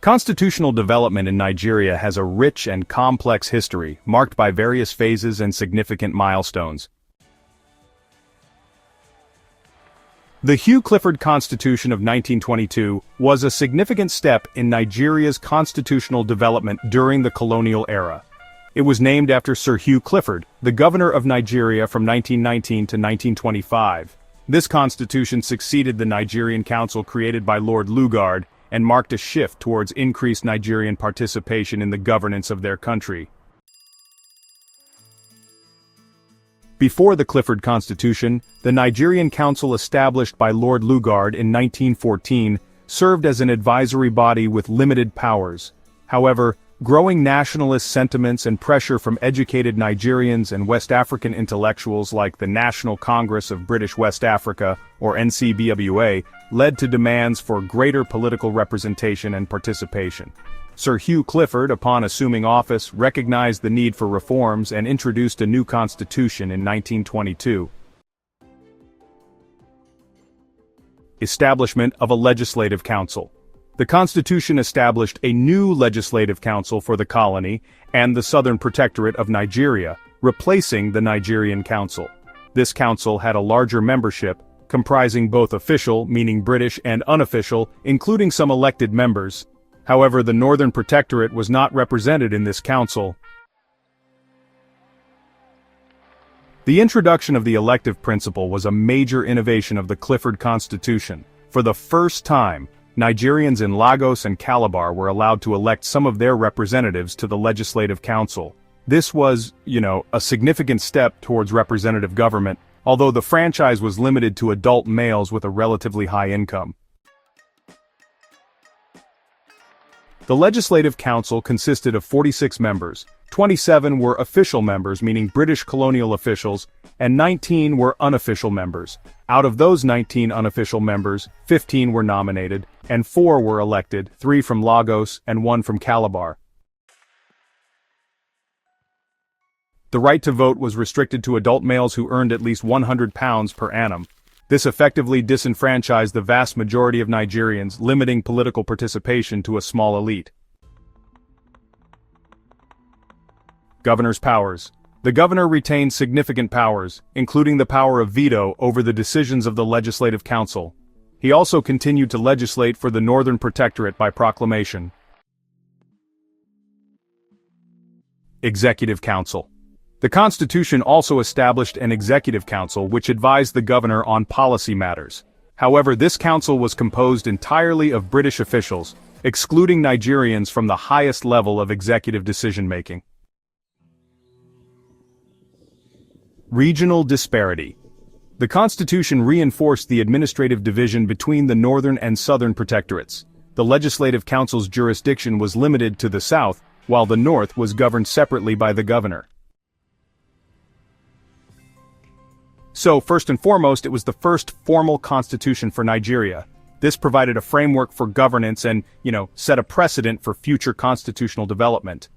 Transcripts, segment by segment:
Constitutional development in Nigeria has a rich and complex history, marked by various phases and significant milestones. The Hugh Clifford Constitution of 1922 was a significant step in Nigeria's constitutional development during the colonial era. It was named after Sir Hugh Clifford, the governor of Nigeria from 1919 to 1925. This constitution succeeded the Nigerian Council created by Lord Lugard and marked a shift towards increased Nigerian participation in the governance of their country. Before the Clifford Constitution, the Nigerian Council established by Lord Lugard in 1914 served as an advisory body with limited powers. However, growing nationalist sentiments and pressure from educated Nigerians and West African intellectuals like the National Congress of British West Africa, or NCBWA, led to demands for greater political representation and participation. Sir Hugh Clifford, upon assuming office, recognized the need for reforms and introduced a new constitution in 1922. Establishment of a legislative council. The Constitution established a new legislative council for the colony and the Southern Protectorate of Nigeria, replacing the Nigerian Council. This council had a larger membership, comprising both official, meaning British, and unofficial, including some elected members. However, the Northern Protectorate was not represented in this council. The introduction of the elective principle was a major innovation of the Clifford Constitution. For the first time, Nigerians in Lagos and Calabar were allowed to elect some of their representatives to the Legislative Council. This was, a significant step towards representative government, although the franchise was limited to adult males with a relatively high income. The Legislative Council consisted of 46 members. 27 were official members, meaning British colonial officials, and 19 were unofficial members. Out of those 19 unofficial members, 15 were nominated, and 4 were elected, 3 from Lagos and 1 from Calabar. The right to vote was restricted to adult males who earned at least £100 per annum. This effectively disenfranchised the vast majority of Nigerians, limiting political participation to a small elite. Governor's powers. The governor retained significant powers, including the power of veto over the decisions of the Legislative Council. He also continued to legislate for the Northern Protectorate by proclamation. Executive Council. The Constitution also established an Executive Council which advised the governor on policy matters. However, this council was composed entirely of British officials, excluding Nigerians from the highest level of executive decision-making. Regional disparity. The Constitution reinforced the administrative division between the Northern and Southern Protectorates. The Legislative Council's jurisdiction was limited to the South, while the North was governed separately by the governor. So, first and foremost, it was the first formal constitution for Nigeria. This provided a framework for governance and, set a precedent for future constitutional development.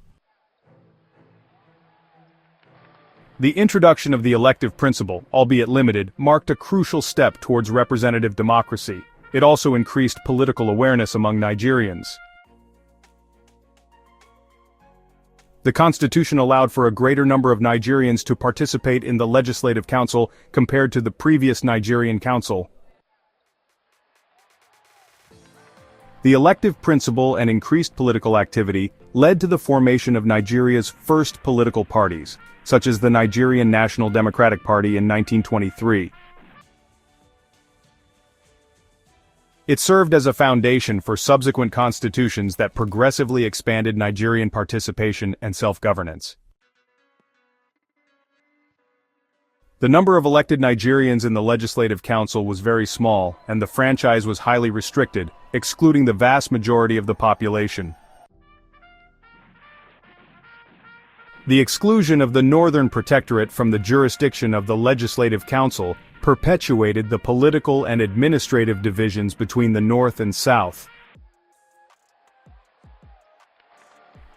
The introduction of the elective principle, albeit limited, marked a crucial step towards representative democracy. It also increased political awareness among Nigerians. The Constitution allowed for a greater number of Nigerians to participate in the Legislative Council compared to the previous Nigerian Council. The elective principle and increased political activity led to the formation of Nigeria's first political parties, such as the Nigerian National Democratic Party in 1923. It served as a foundation for subsequent constitutions that progressively expanded Nigerian participation and self-governance. The number of elected Nigerians in the Legislative Council was very small, and the franchise was highly restricted, excluding the vast majority of the population. The exclusion of the Northern Protectorate from the jurisdiction of the Legislative Council perpetuated the political and administrative divisions between the North and South.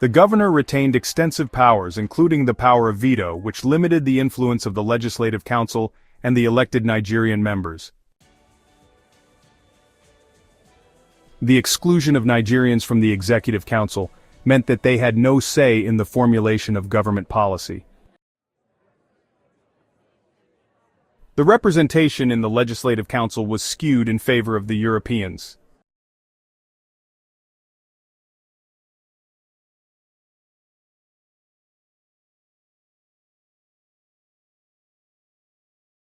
The governor retained extensive powers, including the power of veto, which limited the influence of the Legislative Council and the elected Nigerian members. The exclusion of Nigerians from the Executive Council meant that they had no say in the formulation of government policy. The representation in the Legislative Council was skewed in favor of the Europeans.